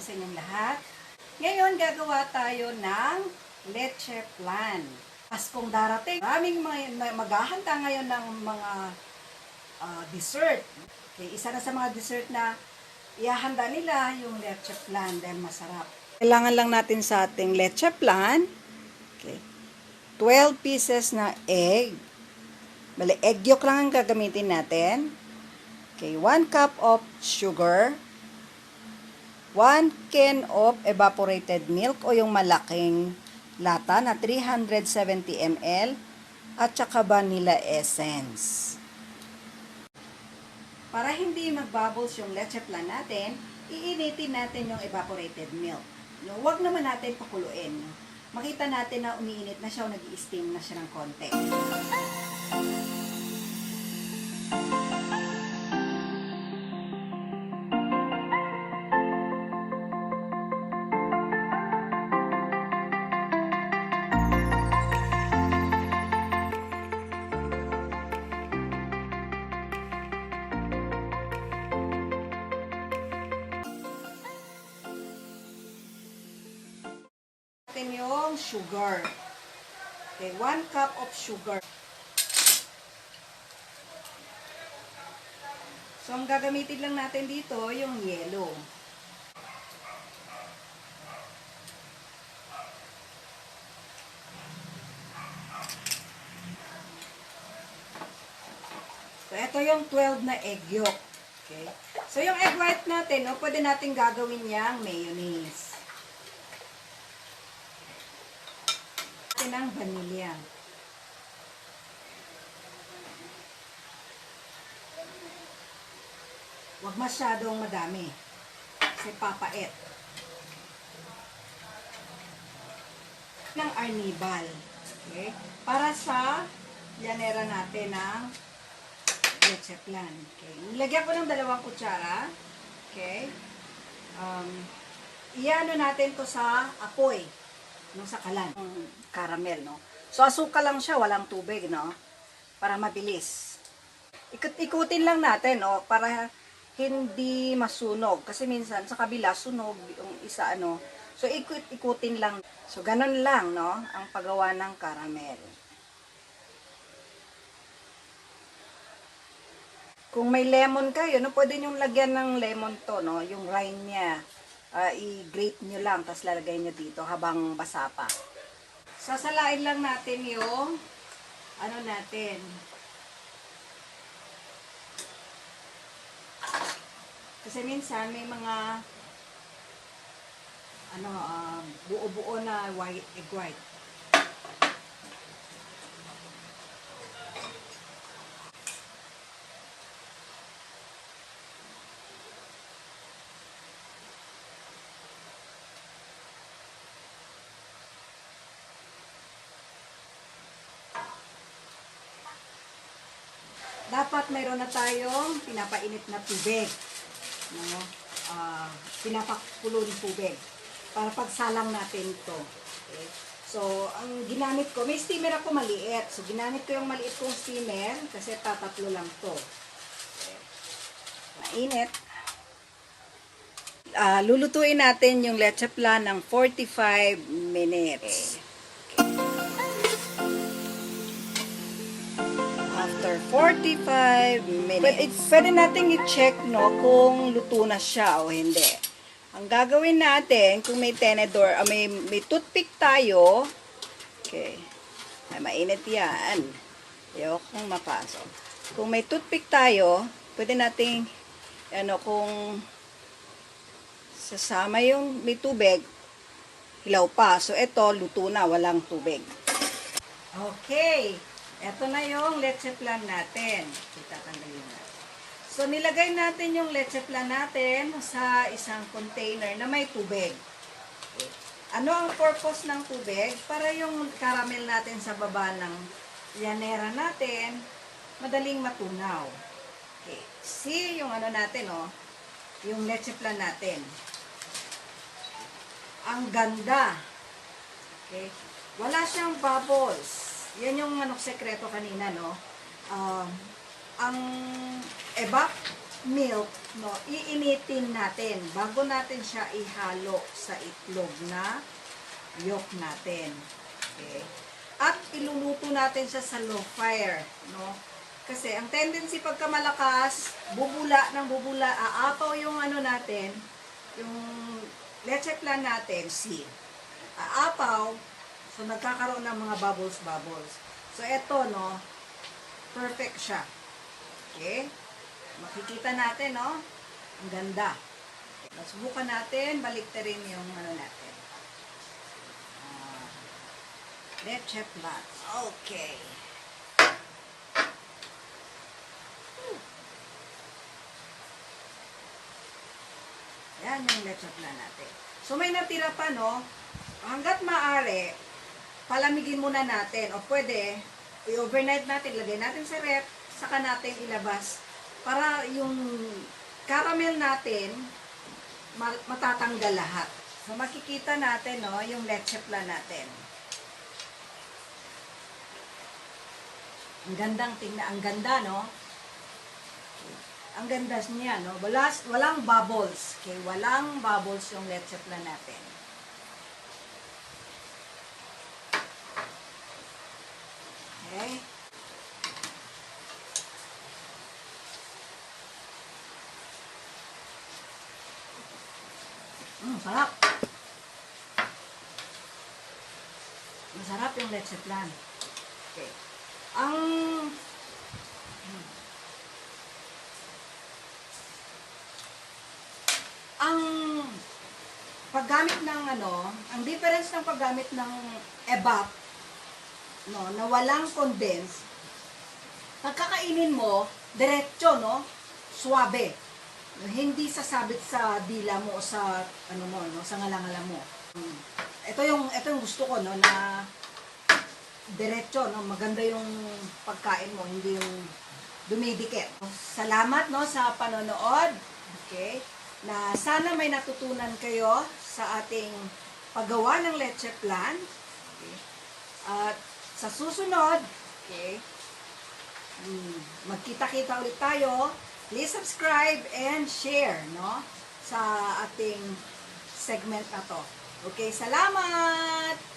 sa inyong lahat. Ngayon, gagawa tayo ng leche flan. Paskong darating, maraming maghahanda ngayon ng mga dessert. Okay, isa na sa mga dessert na ihahanda nila yung leche flan dahil masarap. Kailangan lang natin sa ating leche flan, okay, 12 pieces na egg. Bale, egg yolk lang ang gagamitin natin. Okay, 1 cup of sugar, 1 can of evaporated milk o yung malaking lata na 370 ml at saka vanilla essence. Para hindi mag-bubbles yung leche flan natin, iinitin natin yung evaporated milk. No, huwag naman natin pakuluin. No? Makita natin na umiinit na siya o nag-i-steam na siya ng konti. Yung sugar. Okay, 1 cup of sugar. So, ang gagamitin lang natin dito, yung yelo. So, ito yung 12 na egg yolk. Okay. So, yung egg white natin, no, pwede natin gagawin yang mayonnaise. Ng vanilya. Huwag masyadong madami kasi papait. Ng arnibal. Okay? Para sa llanera natin ng leche flan. Okay? Nilagyan ko ng 2 kutsara. Okay? Iano natin to sa apoy. No, sa kalan. Caramel, no? So, asukal lang siya, walang tubig, no? Para mabilis. Ikut-ikutin lang natin, no? Para hindi masunog. Kasi minsan, sa kabila, sunog yung isa, ano? So, ikut-ikutin lang. So, ganun lang, no? Ang paggawa ng caramel. Kung may lemon kayo, no? Pwede nyo lagyan ng lemon to, no? Yung rind niya. I-grate nyo lang, tapos lalagay nyo dito habang basa pa. Sasalain lang natin yung ano natin. Kasi minsan may mga ano, buo-buo na egg white. Dapat mayroon na tayong pinapainit na tubig. No? Pinapakulo ng tubig. Para pagsalang natin ito. Okay? So, ang ginamit ko, may steamer ako maliit. So, ginamit ko yung maliit kong steamer kasi tatatlo lang to. Okay. Mainit. Lulutuin natin yung leche flan ng 45 minutes. After 45 minutes. Pwede natin i-check, no, kung luto na siya o hindi. Ang gagawin natin, kung may tenedor, may toothpick tayo. Okay. Ay, mainit yan. Ayokong mapasok. Kung may toothpick tayo, pwede nating, ano, kung sasama yung may tubig, hilaw pa. So, ito, luto na, walang tubig. Okay. Ito na yung leche flan natin. Tatanggalin natin. So, nilagay natin yung leche flan natin sa isang container na may tubig. Okay. Ano ang purpose ng tubig? Para yung caramel natin sa baba ng llanera natin, madaling matunaw. Okay. See yung ano natin, oh, yung leche flan natin. Ang ganda. Okay. Wala siyang bubbles. Yan yung manok sekreto kanina, no? Ang evap milk, no, iinitin natin bago natin siya ihalo sa itlog na yolk natin. Okay? At iluluto natin siya sa low fire, no? Kasi ang tendency pagka malakas, bubula ng bubula, aapaw yung ano natin, yung leche flan natin, aapaw, so nagkakaroon ng mga bubbles. So eto, no, perfect siya. Okay? Makikita natin, no? Ang ganda. Okay. Subukan natin, baliktarin yung ano natin. Leche flan. Okay. Yan yung leche flan natin. So may natira pa, no? Hanggat maaari, palamigin muna natin. O pwede, i-overnight natin, lagay natin sa ref, saka natin ilabas para yung caramel natin matatanggal lahat. So makikita natin, no, yung leche flan natin. Ang gandang tingnan, ang ganda, no? Ang ganda niya, no? Walang bubbles. Okay, walang bubbles yung leche flan natin. Okay? Sarap. Masarap yung leche flan. Okay. Ang paggamit ng ang difference ng paggamit ng evap, no, na walang condense, pagkakainin mo, diretso, no, suabe. Hindi sasabit sa dila mo o sa sa ngalangala mo. Ito yung gusto ko, no, na diretso, no, maganda yung pagkain mo, hindi yung dumidikit. Salamat, no, sa panonood. Okay? Na sana may natutunan kayo sa ating paggawa ng leche flan. Okay? At sa susunod, okay, magkita-kita ulit tayo. Please subscribe and share, no, sa ating segment na to. Okay, salamat!